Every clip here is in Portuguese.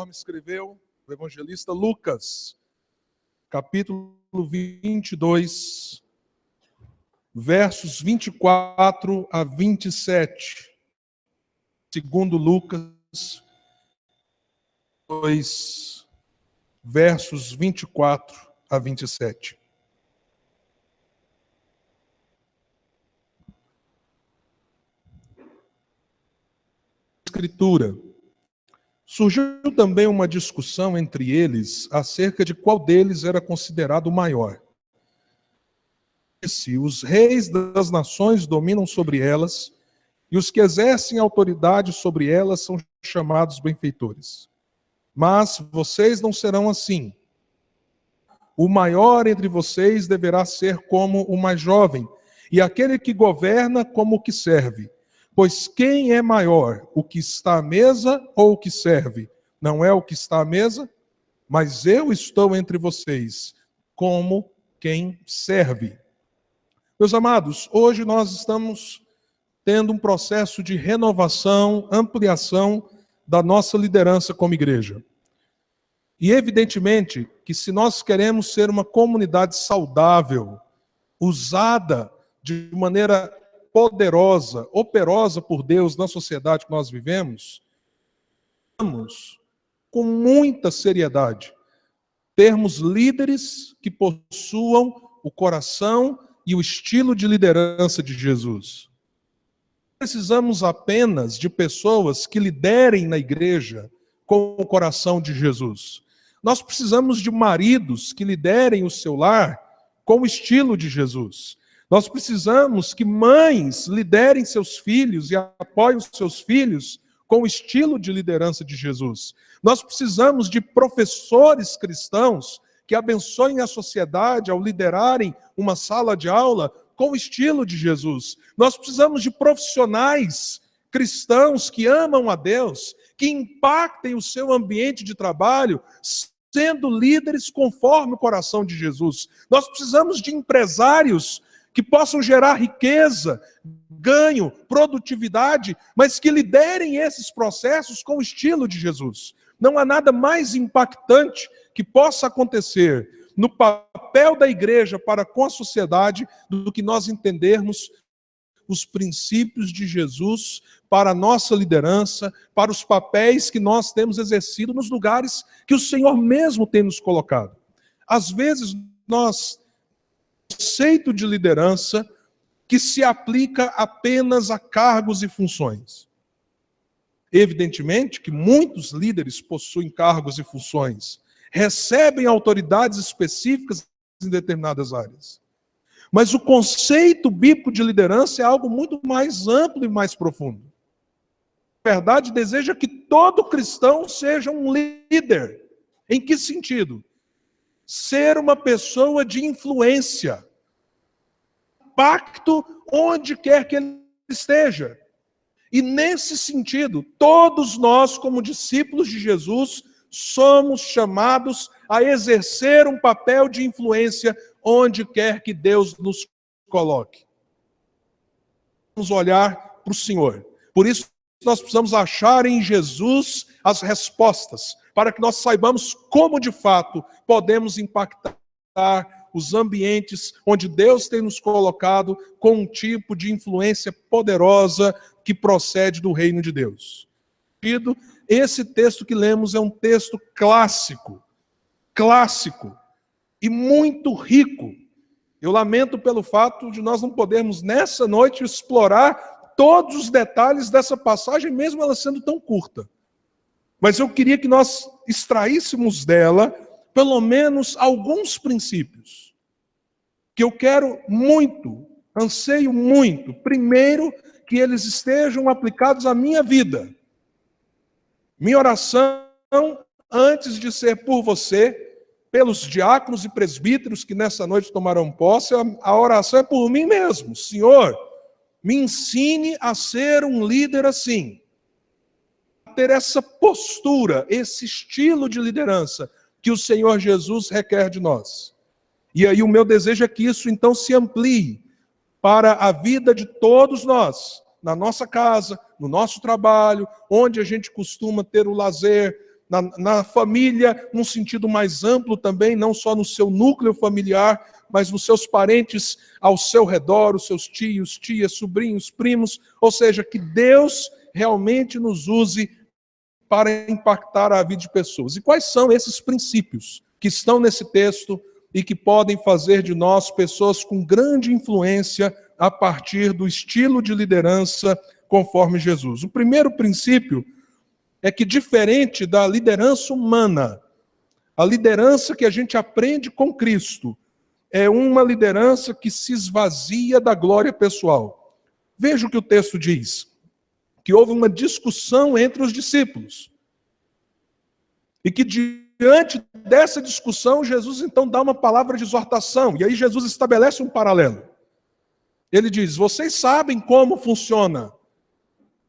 conforme escreveu o evangelista Lucas, capítulo 22, versos 24 a 27. Segundo Lucas 2, versos 24 a 27. Escritura. Surgiu também uma discussão entre eles acerca de qual deles era considerado o maior. Se os reis das nações dominam sobre elas, e os que exercem autoridade sobre elas são chamados benfeitores. Mas vocês não serão assim. O maior entre vocês deverá ser como o mais jovem, e aquele que governa como o que serve. Pois quem é maior, o que está à mesa ou o que serve? Não é o que está à mesa? Mas eu estou entre vocês como quem serve. Meus amados, hoje nós estamos tendo um processo de renovação, ampliação da nossa liderança como igreja. E evidentemente que se nós queremos ser uma comunidade saudável, usada de maneira poderosa, operosa por Deus na sociedade que nós vivemos, vamos, com muita seriedade, termos líderes que possuam o coração e o estilo de liderança de Jesus. Precisamos apenas de pessoas que liderem na igreja com o coração de Jesus. Nós precisamos de maridos que liderem o seu lar com o estilo de Jesus. Nós precisamos que mães liderem seus filhos e apoiem os seus filhos com o estilo de liderança de Jesus. Nós precisamos de professores cristãos que abençoem a sociedade ao liderarem uma sala de aula com o estilo de Jesus. Nós precisamos de profissionais cristãos que amam a Deus, que impactem o seu ambiente de trabalho, sendo líderes conforme o coração de Jesus. Nós precisamos de empresários que possam gerar riqueza, ganho, produtividade, mas que liderem esses processos com o estilo de Jesus. Não há nada mais impactante que possa acontecer no papel da igreja para com a sociedade do que nós entendermos os princípios de Jesus para a nossa liderança, para os papéis que nós temos exercido nos lugares que o Senhor mesmo tem nos colocado. Às vezes nós conceito de liderança que se aplica apenas a cargos e funções. Evidentemente que muitos líderes possuem cargos e funções, recebem autoridades específicas em determinadas áreas. Mas o conceito bíblico de liderança é algo muito mais amplo e mais profundo. A verdade deseja que todo cristão seja um líder. Em que sentido? Ser uma pessoa de influência, impacto onde quer que ele esteja. E nesse sentido, todos nós, como discípulos de Jesus, somos chamados a exercer um papel de influência onde quer que Deus nos coloque. Vamos olhar para o Senhor. Por isso, nós precisamos achar em Jesus as respostas, para que nós saibamos como, de fato, podemos impactar os ambientes onde Deus tem nos colocado com um tipo de influência poderosa que procede do reino de Deus. Esse texto que lemos é um texto clássico e muito rico. Eu lamento pelo fato de nós não podermos nessa noite explorar todos os detalhes dessa passagem, mesmo ela sendo tão curta. Mas eu queria que nós extraíssemos dela pelo menos alguns princípios que eu quero muito, anseio muito. Primeiro, que eles estejam aplicados à minha vida. Minha oração, antes de ser por você, pelos diáconos e presbíteros que nessa noite tomarão posse, a oração é por mim mesmo. Senhor, me ensine a ser um líder assim, a ter essa postura, esse estilo de liderança que o Senhor Jesus requer de nós. E aí o meu desejo é que isso então se amplie para a vida de todos nós, na nossa casa, no nosso trabalho, onde a gente costuma ter o lazer, na família, num sentido mais amplo também, não só no seu núcleo familiar, mas nos seus parentes ao seu redor, os seus tios, tias, sobrinhos, primos. Ou seja, que Deus realmente nos use para impactar a vida de pessoas. E quais são esses princípios que estão nesse texto e que podem fazer de nós pessoas com grande influência a partir do estilo de liderança conforme Jesus? O primeiro princípio é que, diferente da liderança humana, a liderança que a gente aprende com Cristo é uma liderança que se esvazia da glória pessoal. Veja o que o texto diz, que houve uma discussão entre os discípulos. E que diante dessa discussão, Jesus então dá uma palavra de exortação. E aí Jesus estabelece um paralelo. Ele diz: vocês sabem como funciona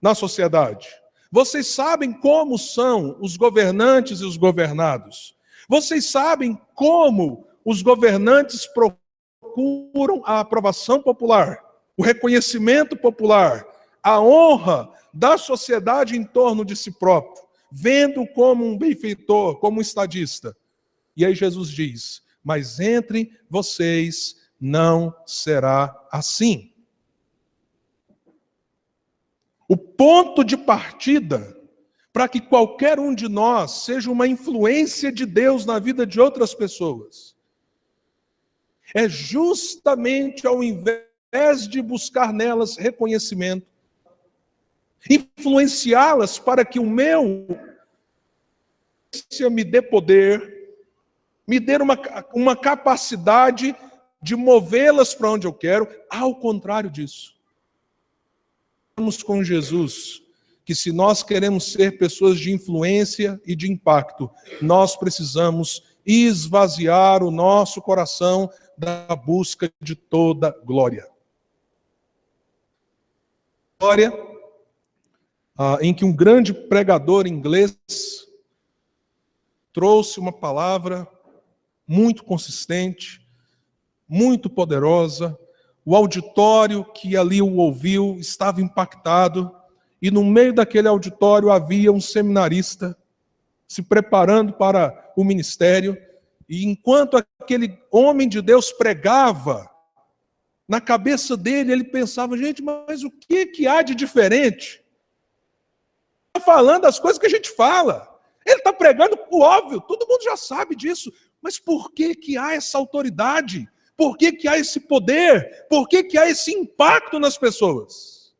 na sociedade. Vocês sabem como são os governantes e os governados. Vocês sabem como os governantes procuram a aprovação popular, o reconhecimento popular, a honra da sociedade em torno de si próprio, vendo como um benfeitor, como um estadista. E aí Jesus diz: mas entre vocês não será assim. O ponto de partida para que qualquer um de nós seja uma influência de Deus na vida de outras pessoas é justamente, ao invés de buscar nelas reconhecimento, influenciá-las para que o meu me dê poder, me dê uma capacidade de movê-las para onde eu quero. Ao contrário disso, vamos com Jesus, que se nós queremos ser pessoas de influência e de impacto, nós precisamos esvaziar o nosso coração da busca de toda glória. Glória em que um grande pregador inglês trouxe uma palavra muito consistente, muito poderosa. O auditório que ali o ouviu estava impactado, e no meio daquele auditório havia um seminarista se preparando para o ministério, e enquanto aquele homem de Deus pregava, na cabeça dele ele pensava: gente, mas o que há de diferente? Ele está falando as coisas que a gente fala, ele está pregando o óbvio, todo mundo já sabe disso, mas por que há essa autoridade? Por que há esse poder? Por que há esse impacto nas pessoas?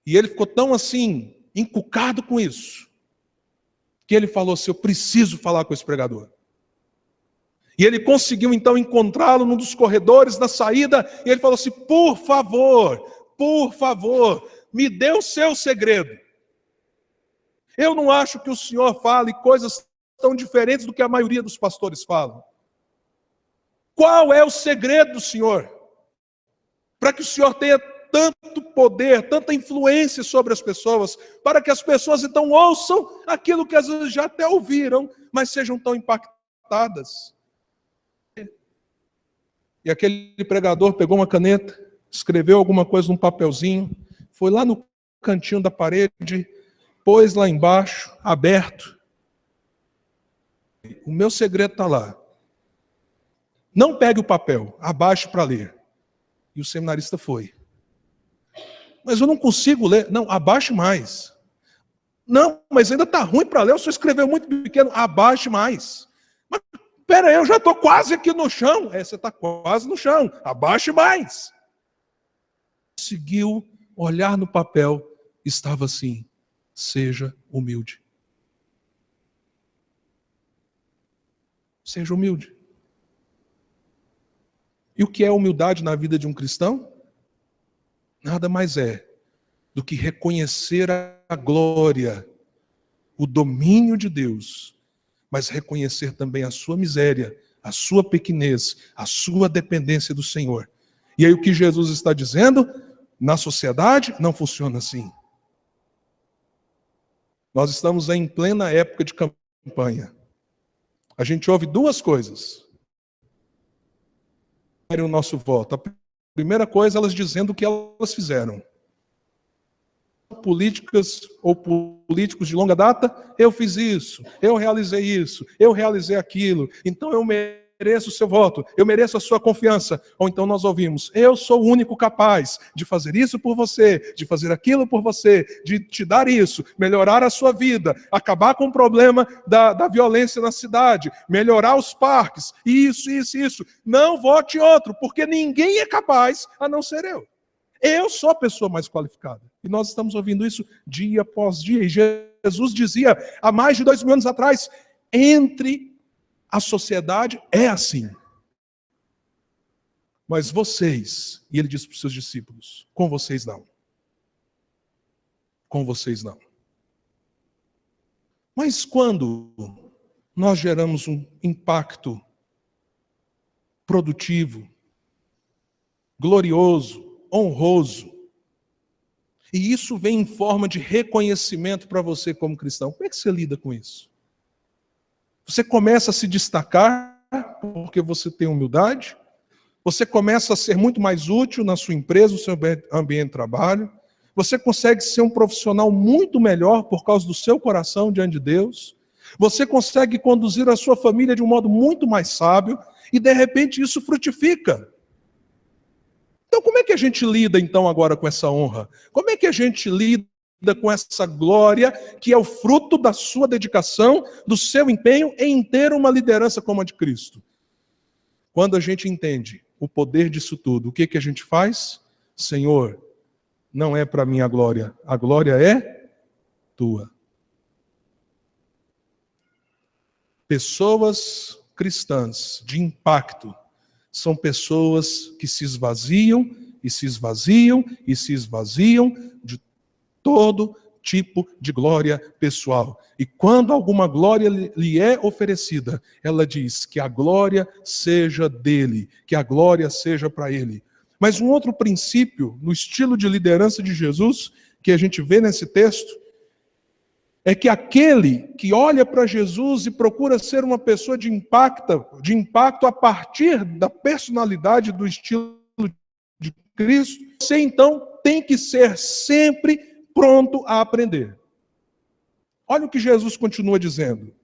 E ele ficou tão assim, encucado com isso, que ele falou assim: eu preciso falar com esse pregador. E ele conseguiu então encontrá-lo num dos corredores da saída, e ele falou assim: por favor, me dê o seu segredo. Eu não acho que o senhor fale coisas tão diferentes do que a maioria dos pastores falam. Qual é o segredo do senhor? Para que o senhor tenha tanto poder, tanta influência sobre as pessoas, para que as pessoas então ouçam aquilo que às vezes já até ouviram, mas sejam tão impactadas. E aquele pregador pegou uma caneta, escreveu alguma coisa num papelzinho, foi lá no cantinho da parede, pôs lá embaixo, aberto. O meu segredo está lá. Não pegue o papel, abaixe para ler. E o seminarista foi. Mas eu não consigo ler. Não, abaixe mais. Não, mas ainda está ruim para ler, o senhor escreveu muito pequeno. Abaixe mais. Mas espera aí, eu já estou quase aqui no chão. Você está quase no chão. Abaixe mais. Conseguiu olhar no papel, estava assim: seja humilde. Seja humilde. E o que é humildade na vida de um cristão? Nada mais é do que reconhecer a glória, o domínio de Deus, mas reconhecer também a sua miséria, a sua pequenez, a sua dependência do Senhor. E aí o que Jesus está dizendo? Na sociedade não funciona assim. Nós estamos em plena época de campanha. A gente ouve duas coisas o nosso voto. A primeira coisa, elas dizendo o que elas fizeram. políticas ou políticos de longa data? Eu fiz isso, eu realizei aquilo, então eu mereço o seu voto, eu mereço a sua confiança. Ou então nós ouvimos: eu sou o único capaz de fazer isso por você, de fazer aquilo por você, de te dar isso, melhorar a sua vida, acabar com o problema da violência na cidade, melhorar os parques, isso. Não vote em outro, porque ninguém é capaz a não ser eu. Eu sou a pessoa mais qualificada. E nós estamos ouvindo isso dia após dia. E Jesus dizia, há mais de 2000 anos atrás, entre a sociedade é assim. Mas vocês, e ele disse para os seus discípulos, com vocês não. Com vocês não. Mas quando nós geramos um impacto produtivo, glorioso, honroso, e isso vem em forma de reconhecimento para você como cristão, como é que você lida com isso? Você começa a se destacar porque você tem humildade? Você começa a ser muito mais útil na sua empresa, no seu ambiente de trabalho? Você consegue ser um profissional muito melhor por causa do seu coração diante de Deus? Você consegue conduzir a sua família de um modo muito mais sábio e de repente isso frutifica. Então como é que a gente lida então agora com essa honra? Como é que a gente lida com essa glória que é o fruto da sua dedicação, do seu empenho em ter uma liderança como a de Cristo? Quando a gente entende o poder disso tudo, o que a gente faz? Senhor, não é para mim a glória é tua. Pessoas cristãs de impacto são pessoas que se esvaziam de todo tipo de glória pessoal. E quando alguma glória lhe é oferecida, ela diz que a glória seja dele, que a glória seja para ele. Mas um outro princípio, no estilo de liderança de Jesus, que a gente vê nesse texto, é que aquele que olha para Jesus e procura ser uma pessoa de impacto a partir da personalidade, do estilo de Cristo, você então tem que ser sempre pronto a aprender. Olha o que Jesus continua dizendo.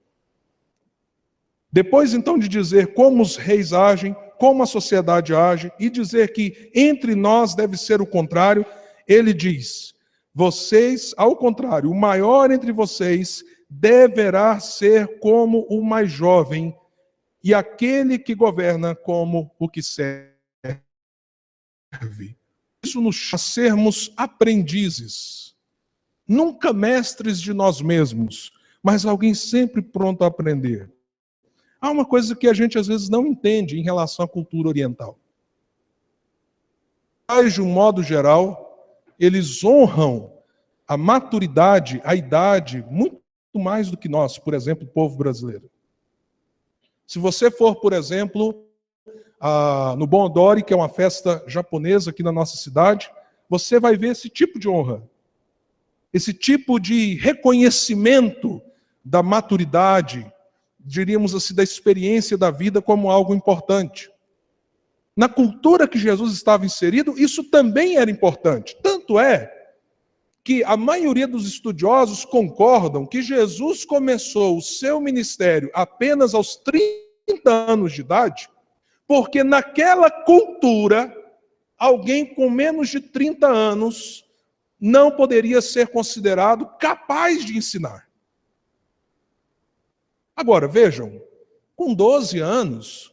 Depois então de dizer como os reis agem, como a sociedade age, e dizer que entre nós deve ser o contrário, ele diz: vocês, ao contrário, o maior entre vocês deverá ser como o mais jovem, e aquele que governa como o que serve. Isso nos chama a sermos aprendizes, nunca mestres de nós mesmos, mas alguém sempre pronto a aprender. Há uma coisa que a gente às vezes não entende em relação à cultura oriental. Mas, de um modo geral, eles honram a maturidade, a idade, muito mais do que nós, por exemplo, o povo brasileiro. Se você for, por exemplo, no Bon Odori, que é uma festa japonesa aqui na nossa cidade, você vai ver esse tipo de honra, esse tipo de reconhecimento da maturidade, diríamos assim, da experiência da vida como algo importante. Na cultura que Jesus estava inserido, isso também era importante. Tanto é que a maioria dos estudiosos concordam que Jesus começou o seu ministério apenas aos 30 anos de idade, porque naquela cultura, alguém com menos de 30 anos não poderia ser considerado capaz de ensinar. Agora, vejam, com 12 anos,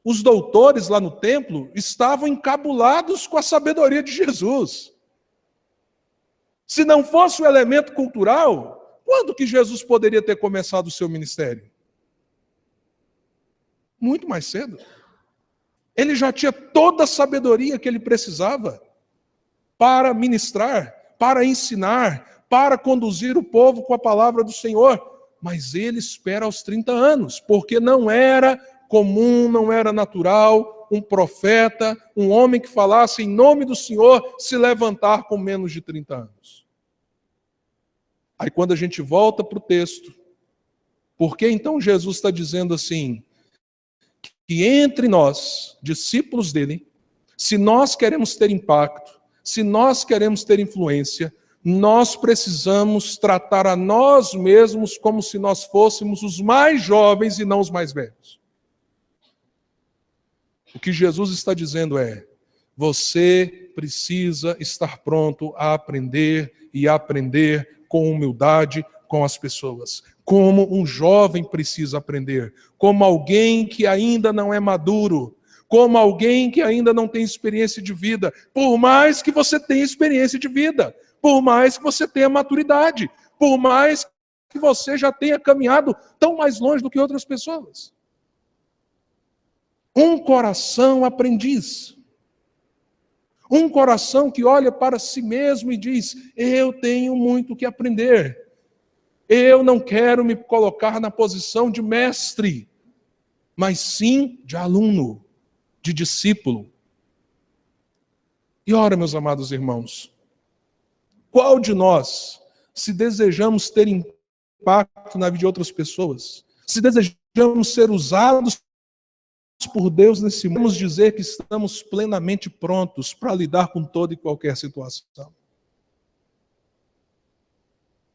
os doutores lá no templo estavam encabulados com a sabedoria de Jesus. Se não fosse o elemento cultural, quando que Jesus poderia ter começado o seu ministério? Muito mais cedo. Ele já tinha toda a sabedoria que ele precisava para ministrar, para ensinar, para conduzir o povo com a palavra do Senhor. Mas ele espera aos 30 anos, porque não era comum, não era natural um profeta, um homem que falasse em nome do Senhor, se levantar com menos de 30 anos. Aí quando a gente volta para o texto, por que então Jesus está dizendo assim, que entre nós, discípulos dele, se nós queremos ter impacto, se nós queremos ter influência, nós precisamos tratar a nós mesmos como se nós fôssemos os mais jovens e não os mais velhos. O que Jesus está dizendo é: você precisa estar pronto a aprender e aprender com humildade com as pessoas. Como um jovem precisa aprender, como alguém que ainda não é maduro, como alguém que ainda não tem experiência de vida, por mais que você tenha experiência de vida, por mais que você tenha maturidade, por mais que você já tenha caminhado tão mais longe do que outras pessoas. Um coração aprendiz. Um coração que olha para si mesmo e diz: eu tenho muito que aprender. Eu não quero me colocar na posição de mestre, mas sim de aluno, de discípulo. E ora, meus amados irmãos, qual de nós, se desejamos ter impacto na vida de outras pessoas, se desejamos ser usados por Deus nesse mundo, vamos dizer que estamos plenamente prontos para lidar com toda e qualquer situação?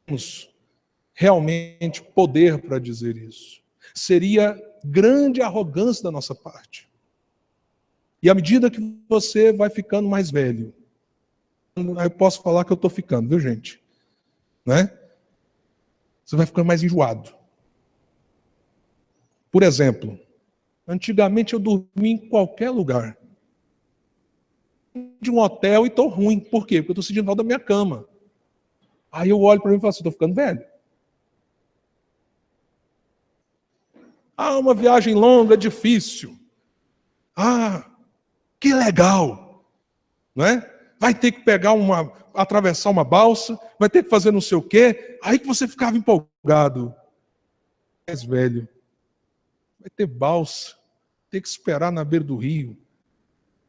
Temos realmente poder para dizer isso. Seria grande arrogância da nossa parte. E à medida que você vai ficando mais velho, eu posso falar que eu estou ficando, viu, gente? Né? Você vai ficando mais enjoado. Por exemplo, antigamente eu dormia em qualquer lugar. De um hotel e estou ruim. Por quê? Porque eu estou sentindo falta da minha cama. Aí eu olho para mim e falo assim: estou ficando velho. Ah, uma viagem longa, difícil. Ah, que legal. Não é? Vai ter que atravessar uma balsa, vai ter que fazer não sei o quê. Aí que você ficava empolgado. Mais velho. Vai ter balsa, ter que esperar na beira do rio.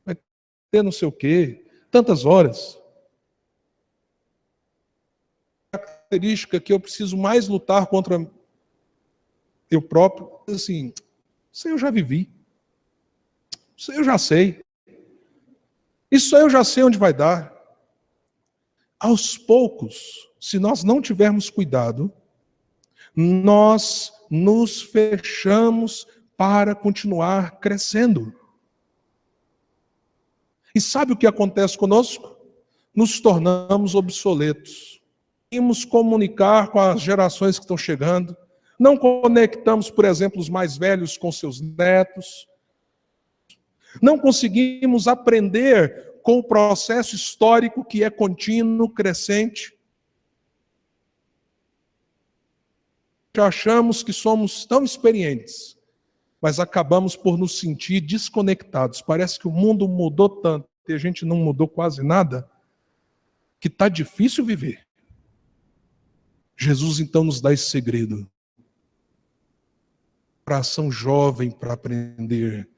Vai ter não sei o quê. Tantas horas. A característica que eu preciso mais lutar contra eu próprio, assim, isso aí eu já vivi. Isso aí eu já sei. Isso aí eu já sei onde vai dar. Aos poucos, se nós não tivermos cuidado, nós nos fechamos para continuar crescendo. E sabe o que acontece conosco? Nos tornamos obsoletos. Conseguimos comunicar com as gerações que estão chegando. Não conectamos, por exemplo, os mais velhos com seus netos. Não conseguimos aprender com o processo histórico que é contínuo, crescente. Achamos que somos tão experientes, mas acabamos por nos sentir desconectados. Parece que o mundo mudou tanto e a gente não mudou quase nada, que está difícil viver. Jesus então nos dá esse segredo. Coração jovem para aprender.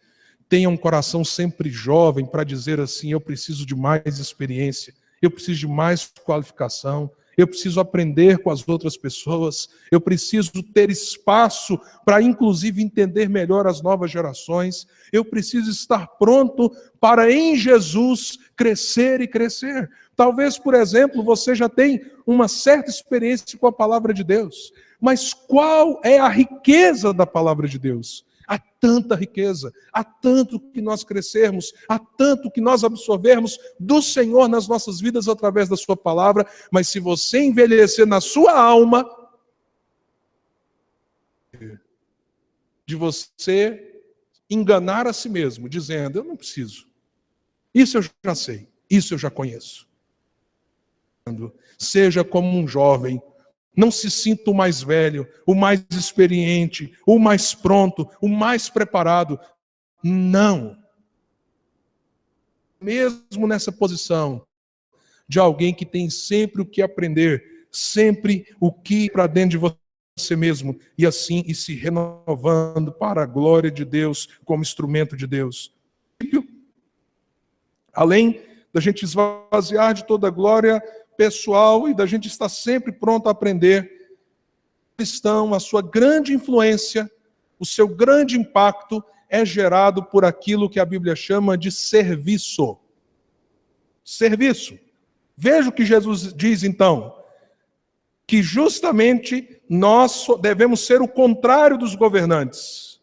Tenha um coração sempre jovem para dizer assim: eu preciso de mais experiência, eu preciso de mais qualificação, eu preciso aprender com as outras pessoas, eu preciso ter espaço para inclusive entender melhor as novas gerações, eu preciso estar pronto para em Jesus crescer e crescer. Talvez, por exemplo, você já tem uma certa experiência com a palavra de Deus, mas qual é a riqueza da palavra de Deus? Há tanta riqueza, há tanto que nós crescermos, há tanto que nós absorvermos do Senhor nas nossas vidas através da sua palavra, mas se você envelhecer na sua alma, de você enganar a si mesmo, dizendo: eu não preciso, isso eu já sei, isso eu já conheço. Seja como um jovem. Não se sinta o mais velho, o mais experiente, o mais pronto, o mais preparado. Não. Mesmo nessa posição de alguém que tem sempre o que aprender, sempre o que ir para dentro de você mesmo, e assim ir se renovando para a glória de Deus, como instrumento de Deus. Além da gente esvaziar de toda a glória pessoal e da gente estar sempre pronto a aprender, cristão, a sua grande influência, o seu grande impacto é gerado por aquilo que a Bíblia chama de serviço. Serviço. Veja o que Jesus diz então, que justamente nós devemos ser o contrário dos governantes.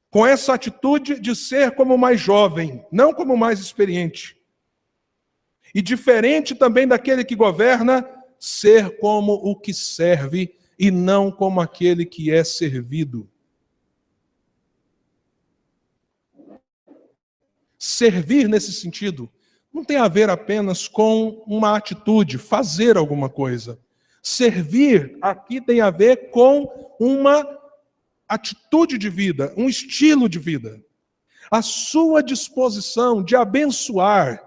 Com essa atitude de ser como o mais jovem, não como o mais experiente. E diferente também daquele que governa, ser como o que serve e não como aquele que é servido. Servir nesse sentido não tem a ver apenas com uma atitude, fazer alguma coisa. Servir aqui tem a ver com uma atitude de vida, um estilo de vida. A sua disposição de abençoar,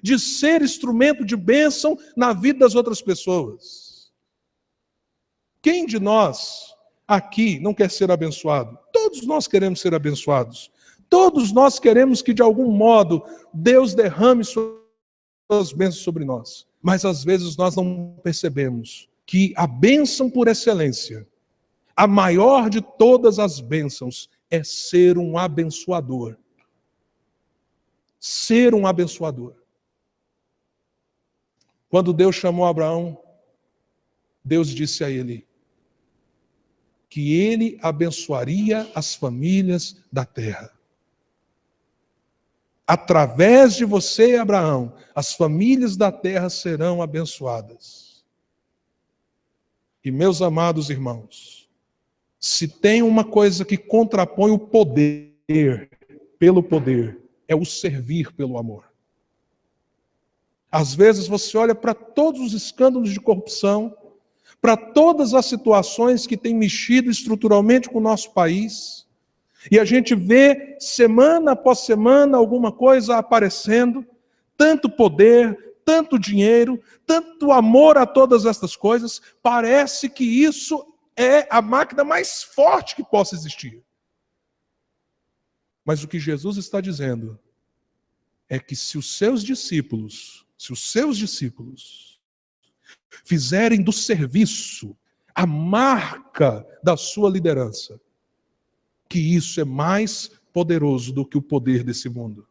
de ser instrumento de bênção na vida das outras pessoas. Quem de nós aqui não quer ser abençoado? Todos nós queremos ser abençoados. Todos nós queremos que, de algum modo, Deus derrame suas bênçãos sobre nós. Mas, às vezes, nós não percebemos que a bênção por excelência, a maior de todas as bênçãos, é ser um abençoador. Ser um abençoador. Quando Deus chamou Abraão, Deus disse a ele que ele abençoaria as famílias da terra. Através de você, Abraão, as famílias da terra serão abençoadas. E, meus amados irmãos, se tem uma coisa que contrapõe o poder pelo poder, é o servir pelo amor. Às vezes você olha para todos os escândalos de corrupção, para todas as situações que têm mexido estruturalmente com o nosso país, e a gente vê, semana após semana, alguma coisa aparecendo, tanto poder, tanto dinheiro, tanto amor a todas estas coisas, parece que isso é a máquina mais forte que possa existir. Mas o que Jesus está dizendo é que se os seus discípulos fizerem do serviço a marca da sua liderança, que isso é mais poderoso do que o poder desse mundo.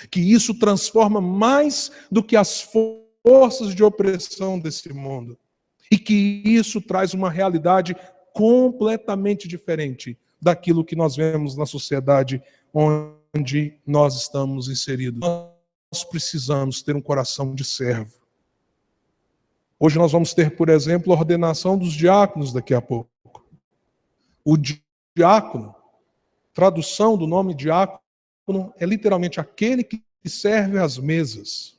Que isso transforma mais do que as forças de opressão desse mundo. E que isso traz uma realidade completamente diferente daquilo que nós vemos na sociedade onde nós estamos inseridos. Nós precisamos ter um coração de servo. Hoje nós vamos ter, por exemplo, a ordenação dos diáconos daqui a pouco. O diácono, tradução do nome diácono, é literalmente aquele que serve às mesas.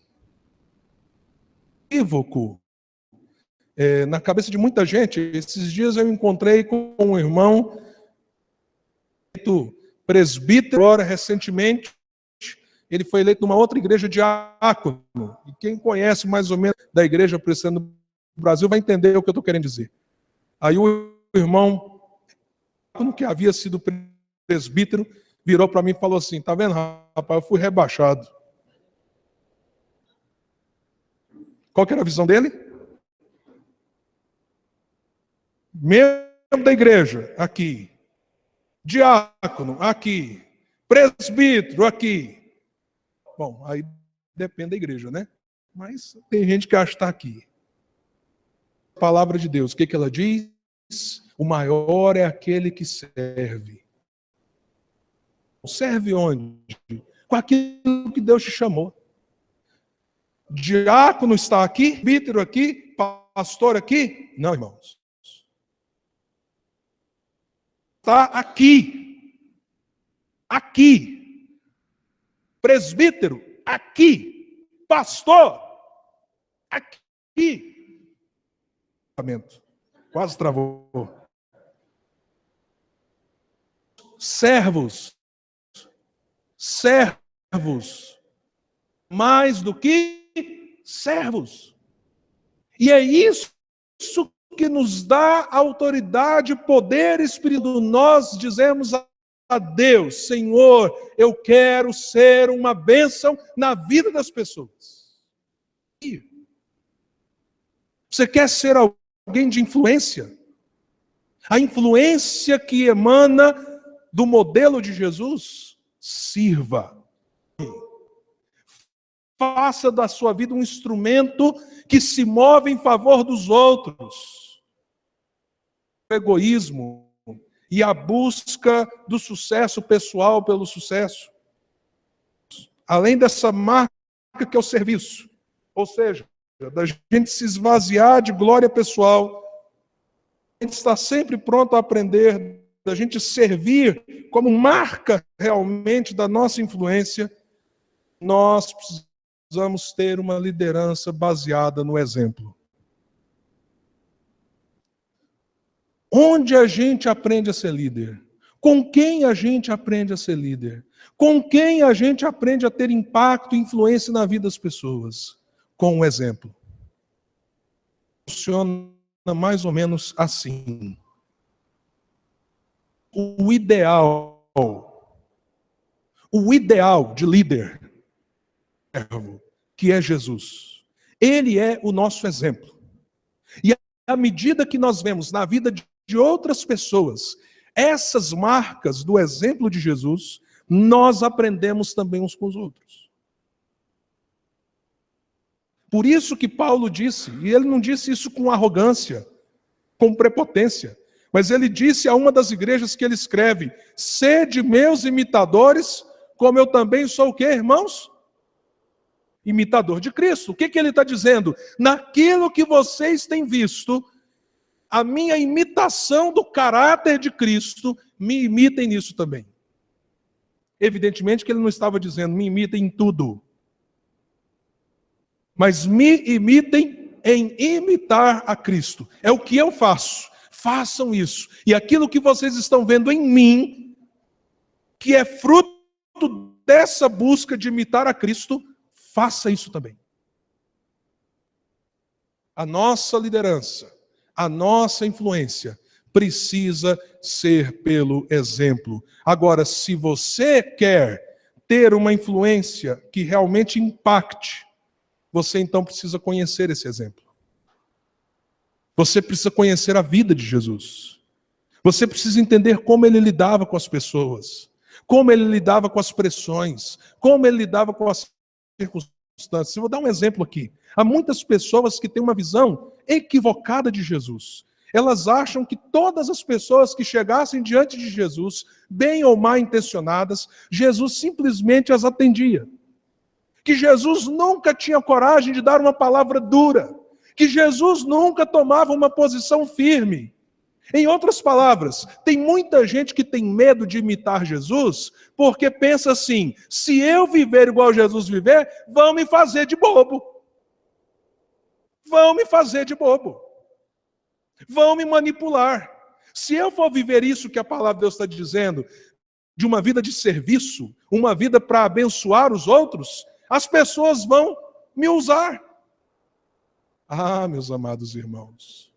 Equívoco. Na cabeça de muita gente, esses dias eu encontrei com um irmão presbítero, agora recentemente, ele foi eleito numa outra igreja diácono. E quem conhece mais ou menos da igreja presbiteriana do Brasil vai entender o que eu estou querendo dizer. Aí o irmão que havia sido presbítero, virou para mim e falou assim: tá vendo, rapaz, eu fui rebaixado. Qual que era a visão dele? Membro da igreja, aqui. Diácono, aqui. Presbítero, aqui. Bom, aí depende da igreja, né? Mas tem gente que acha que está aqui. A palavra de Deus, o que ela diz? O maior é aquele que serve. Serve onde? Com aquilo que Deus te chamou. Diácono está aqui, presbítero aqui, pastor aqui? Não, irmãos. Está aqui. Aqui. Presbítero, aqui. Pastor, aqui. Quase travou. Servos, mais do que servos. E é isso que nos dá autoridade, poder espiritual. Nós dizemos a Deus: Senhor, eu quero ser uma bênção na vida das pessoas. Você quer ser alguém de influência? A influência que emana do modelo de Jesus? Sirva. Faça da sua vida um instrumento que se move em favor dos outros. O egoísmo e a busca do sucesso pessoal pelo sucesso. Além dessa marca que é o serviço. Ou seja, da gente se esvaziar de glória pessoal. A gente está sempre pronto a aprender, da gente servir como marca realmente da nossa influência. Nós precisamos ter uma liderança baseada no exemplo. Onde a gente aprende a ser líder? Com quem a gente aprende a ser líder? Com quem a gente aprende a ter impacto e influência na vida das pessoas? Com o exemplo. Funciona mais ou menos assim. O ideal de líder, que é Jesus, ele é o nosso exemplo. E à medida que nós vemos na vida de outras pessoas essas marcas do exemplo de Jesus, nós aprendemos também uns com os outros. Por isso que Paulo disse, e ele não disse isso com arrogância, com prepotência, mas ele disse a uma das igrejas que ele escreve: sede meus imitadores, como eu também sou o quê, irmãos? Imitador de Cristo. O que ele está dizendo? Naquilo que vocês têm visto, a minha imitação do caráter de Cristo, me imitem nisso também. Evidentemente que ele não estava dizendo, me imitem em tudo. Mas me imitem em imitar a Cristo. É o que eu faço. Façam isso. E aquilo que vocês estão vendo em mim, que é fruto dessa busca de imitar a Cristo, faça isso também. A nossa liderança, a nossa influência precisa ser pelo exemplo. Agora, se você quer ter uma influência que realmente impacte, você então precisa conhecer esse exemplo. Você precisa conhecer a vida de Jesus. Você precisa entender como ele lidava com as pessoas, como ele lidava com as pressões, como ele lidava com as circunstâncias. Eu vou dar um exemplo aqui. Há muitas pessoas que têm uma visão equivocada de Jesus. Elas acham que todas as pessoas que chegassem diante de Jesus, bem ou mal intencionadas, Jesus simplesmente as atendia. Que Jesus nunca tinha coragem de dar uma palavra dura. Que Jesus nunca tomava uma posição firme. Em outras palavras, tem muita gente que tem medo de imitar Jesus, porque pensa assim, se eu viver igual Jesus viver, vão me fazer de bobo. Vão me fazer de bobo. Vão me manipular. Se eu for viver isso que a palavra de Deus está dizendo, de uma vida de serviço, uma vida para abençoar os outros, as pessoas vão me usar. Ah, meus amados irmãos,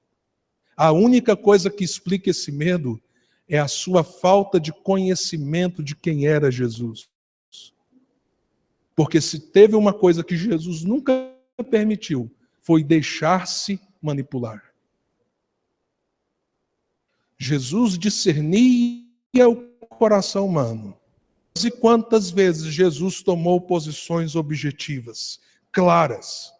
a única coisa que explica esse medo é a sua falta de conhecimento de quem era Jesus. Porque se teve uma coisa que Jesus nunca permitiu, foi deixar-se manipular. Jesus discernia o coração humano. E quantas vezes Jesus tomou posições objetivas, claras.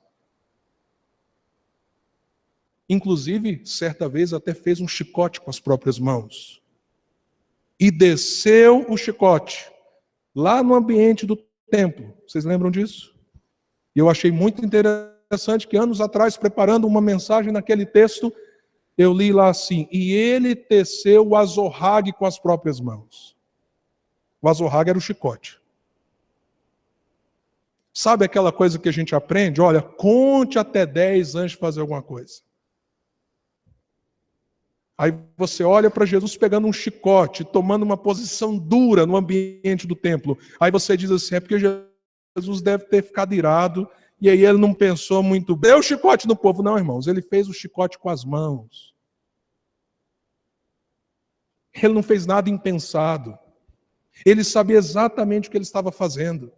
Inclusive, certa vez até fez um chicote com as próprias mãos. E desceu o chicote lá no ambiente do templo. Vocês lembram disso? E eu achei muito interessante que anos atrás, preparando uma mensagem naquele texto, eu li lá assim, e ele teceu o azorrague com as próprias mãos. O azorrague era o chicote. Sabe aquela coisa que a gente aprende? Olha, conte até 10 antes de fazer alguma coisa. Aí você olha para Jesus pegando um chicote, tomando uma posição dura no ambiente do templo. Aí você diz assim, é porque Jesus deve ter ficado irado, e aí ele não pensou muito bem. Deu o chicote no povo. Não, irmãos, ele fez o chicote com as mãos. Ele não fez nada impensado. Ele sabia exatamente o que ele estava fazendo.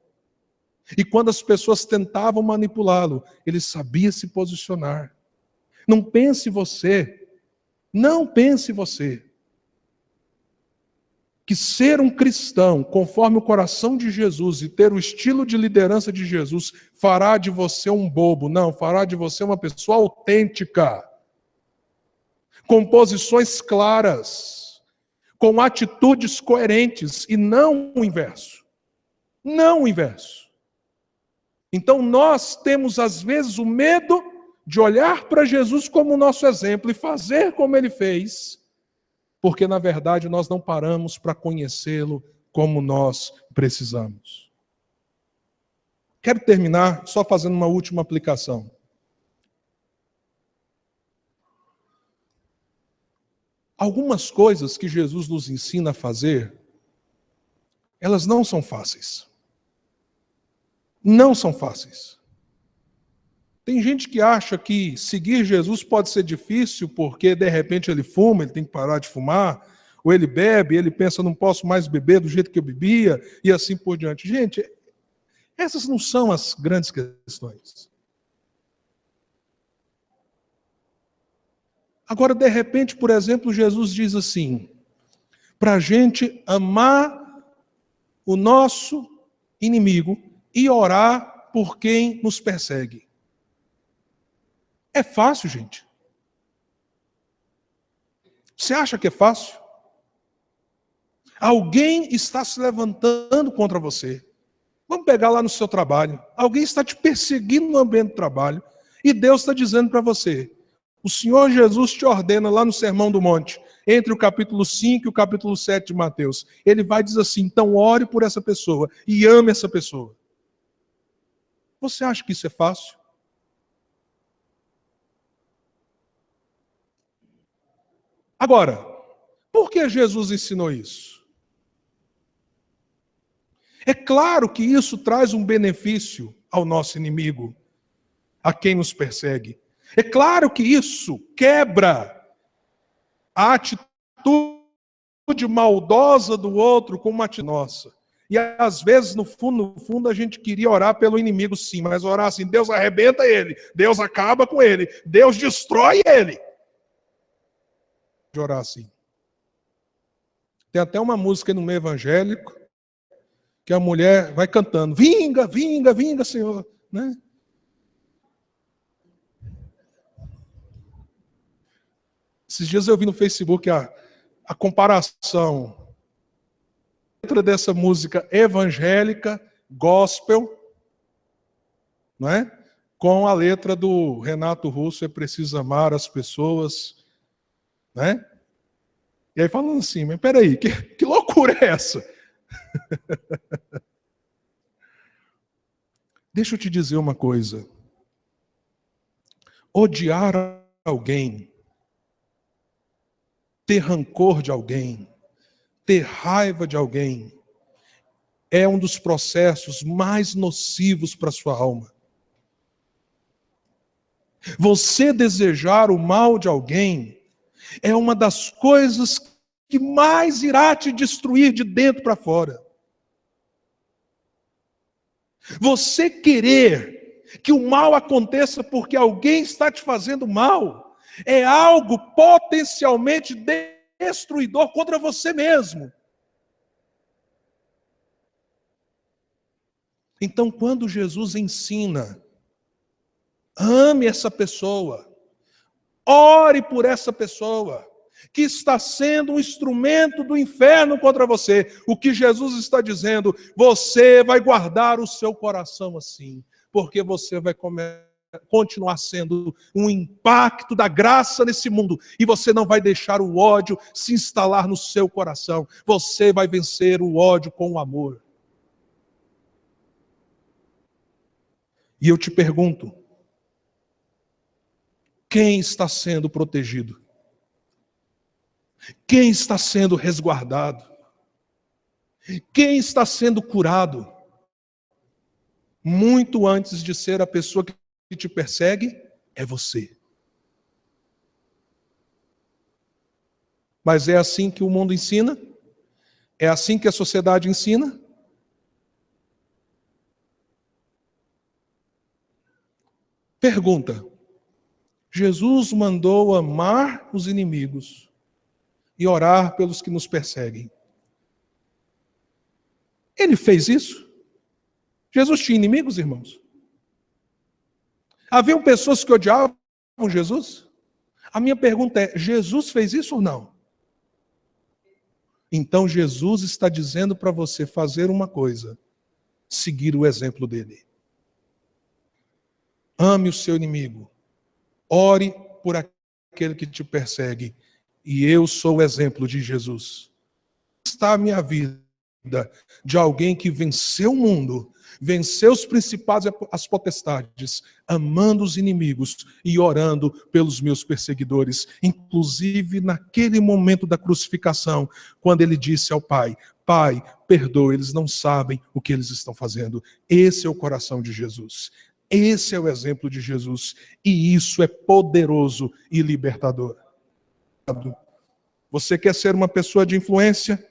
E quando as pessoas tentavam manipulá-lo, ele sabia se posicionar. Não pense você. Não pense você que ser um cristão conforme o coração de Jesus e ter o estilo de liderança de Jesus fará de você um bobo. Não, fará de você uma pessoa autêntica, com posições claras, com atitudes coerentes e não o inverso. Não o inverso. Então nós temos às vezes o medo de olhar para Jesus como nosso exemplo e fazer como ele fez, porque na verdade nós não paramos para conhecê-lo como nós precisamos. Quero terminar só fazendo uma última aplicação. Algumas coisas que Jesus nos ensina a fazer, elas não são fáceis. Não são fáceis. Tem gente que acha que seguir Jesus pode ser difícil porque de repente ele fuma, ele tem que parar de fumar, ou ele bebe, ele pensa, não posso mais beber do jeito que eu bebia, e assim por diante. Gente, essas não são as grandes questões. Agora, de repente, por exemplo, Jesus diz assim, para a gente amar o nosso inimigo e orar por quem nos persegue. É fácil, gente? Você acha que é fácil? Alguém está se levantando contra você. Vamos pegar lá no seu trabalho. Alguém está te perseguindo no ambiente do trabalho. E Deus está dizendo para você, o Senhor Jesus te ordena lá no Sermão do Monte, entre o capítulo 5 e o capítulo 7 de Mateus. Ele vai dizer assim, então ore por essa pessoa e ame essa pessoa. Você acha que isso é fácil? Agora, por que Jesus ensinou isso? É claro que isso traz um benefício ao nosso inimigo, a quem nos persegue. É claro que isso quebra a atitude maldosa do outro com uma atitude nossa. E às vezes, no fundo, a gente queria orar pelo inimigo sim, mas orar assim, Deus arrebenta ele, Deus acaba com ele, Deus destrói ele. De orar assim. Tem até uma música no meio evangélico que a mulher vai cantando, vinga, vinga, vinga, Senhor, né? Esses dias eu vi no Facebook a comparação entre dessa música evangélica, gospel, não é? Com a letra do Renato Russo, é preciso amar as pessoas, né? E aí falando assim, mas peraí, que loucura é essa? Deixa eu te dizer uma coisa. Odiar alguém, ter rancor de alguém, ter raiva de alguém, é um dos processos mais nocivos para a sua alma. Você desejar o mal de alguém é uma das coisas que mais irá te destruir de dentro para fora. Você querer que o mal aconteça porque alguém está te fazendo mal é algo potencialmente destruidor contra você mesmo. Então, quando Jesus ensina, ame essa pessoa, ore por essa pessoa, que está sendo um instrumento do inferno contra você. O que Jesus está dizendo, você vai guardar o seu coração assim, porque você vai continuar sendo um impacto da graça nesse mundo, e você não vai deixar o ódio se instalar no seu coração. Você vai vencer o ódio com o amor. E eu te pergunto, quem está sendo protegido? Quem está sendo resguardado? Quem está sendo curado? Muito antes de ser a pessoa que te persegue, é você. Mas é assim que o mundo ensina? É assim que a sociedade ensina? Pergunta: Jesus mandou amar os inimigos e orar pelos que nos perseguem. Ele fez isso? Jesus tinha inimigos, irmãos? Haviam pessoas que odiavam Jesus? A minha pergunta é, Jesus fez isso ou não? Então Jesus está dizendo para você fazer uma coisa, seguir o exemplo dele. Ame o seu inimigo, ore por aquele que te persegue, e eu sou o exemplo de Jesus. Está a minha vida de alguém que venceu o mundo, venceu os principados e as potestades, amando os inimigos e orando pelos meus perseguidores, inclusive naquele momento da crucificação, quando ele disse ao Pai, Pai, perdoa, eles não sabem o que eles estão fazendo. Esse é o coração de Jesus. Esse é o exemplo de Jesus. E isso é poderoso e libertador. Você quer ser uma pessoa de influência?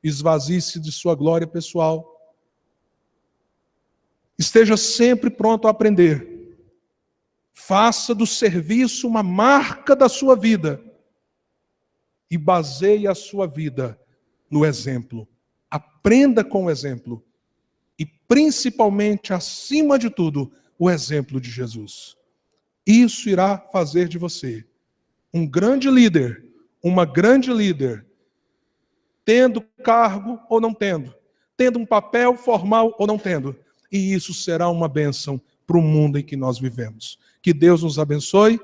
Esvazie-se de sua glória pessoal. Esteja sempre pronto a aprender. Faça do serviço uma marca da sua vida. E baseie a sua vida no exemplo. Aprenda com o exemplo. E principalmente, acima de tudo, o exemplo de Jesus. Isso irá fazer de você um grande líder, uma grande líder, tendo cargo ou não tendo, tendo um papel formal ou não tendo. E isso será uma bênção para o mundo em que nós vivemos. Que Deus nos abençoe,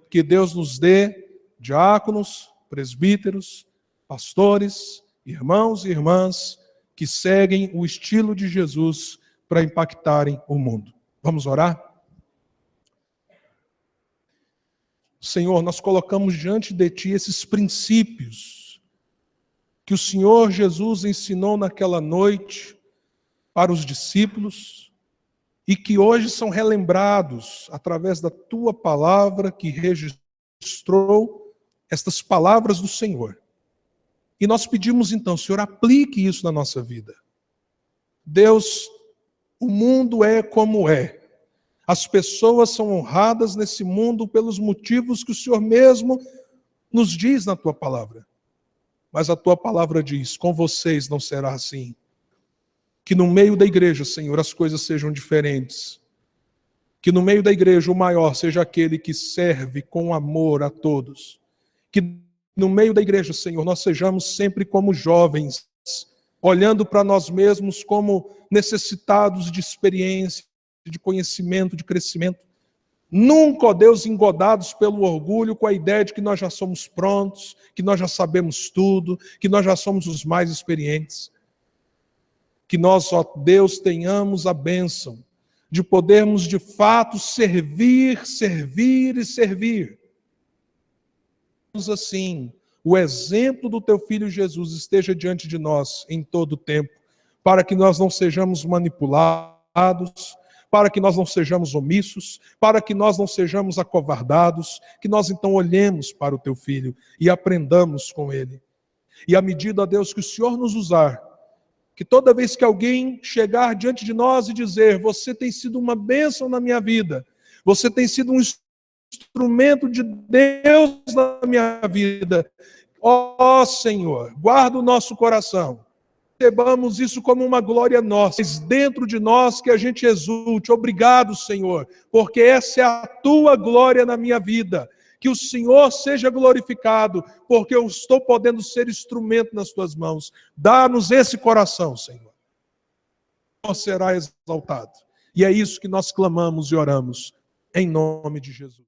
que Deus nos dê diáconos, presbíteros, pastores, irmãos e irmãs que seguem o estilo de Jesus para impactarem o mundo. Vamos orar? Senhor, nós colocamos diante de Ti esses princípios que o Senhor Jesus ensinou naquela noite para os discípulos e que hoje são relembrados através da Tua palavra que registrou estas palavras do Senhor. E nós pedimos então, Senhor, aplique isso na nossa vida. Deus, o mundo é como é. As pessoas são honradas nesse mundo pelos motivos que o Senhor mesmo nos diz na Tua palavra. Mas a Tua palavra diz, com vocês não será assim. Que no meio da igreja, Senhor, as coisas sejam diferentes. Que no meio da igreja o maior seja aquele que serve com amor a todos. Que no meio da igreja, Senhor, nós sejamos sempre como jovens, olhando para nós mesmos como necessitados de experiência, de conhecimento, de crescimento. Nunca, ó Deus, engodados pelo orgulho, com a ideia de que nós já somos prontos, que nós já sabemos tudo, que nós já somos os mais experientes. Que nós, ó Deus, tenhamos a bênção de podermos de fato servir, servir e servir. Assim, o exemplo do Teu Filho Jesus esteja diante de nós em todo o tempo, para que nós não sejamos manipulados, para que nós não sejamos omissos, para que nós não sejamos acovardados, que nós então olhemos para o Teu Filho e aprendamos com Ele. E à medida, ó Deus, que o Senhor nos usar, que toda vez que alguém chegar diante de nós e dizer, você tem sido uma bênção na minha vida, você tem sido um instrumento de Deus na minha vida, ó Senhor, guarda o nosso coração. Recebamos isso como uma glória nossa, dentro de nós que a gente exulte. Obrigado, Senhor, porque essa é a Tua glória na minha vida. Que o Senhor seja glorificado, porque eu estou podendo ser instrumento nas Tuas mãos. Dá-nos esse coração, Senhor. O Senhor será exaltado. E é isso que nós clamamos e oramos, em nome de Jesus.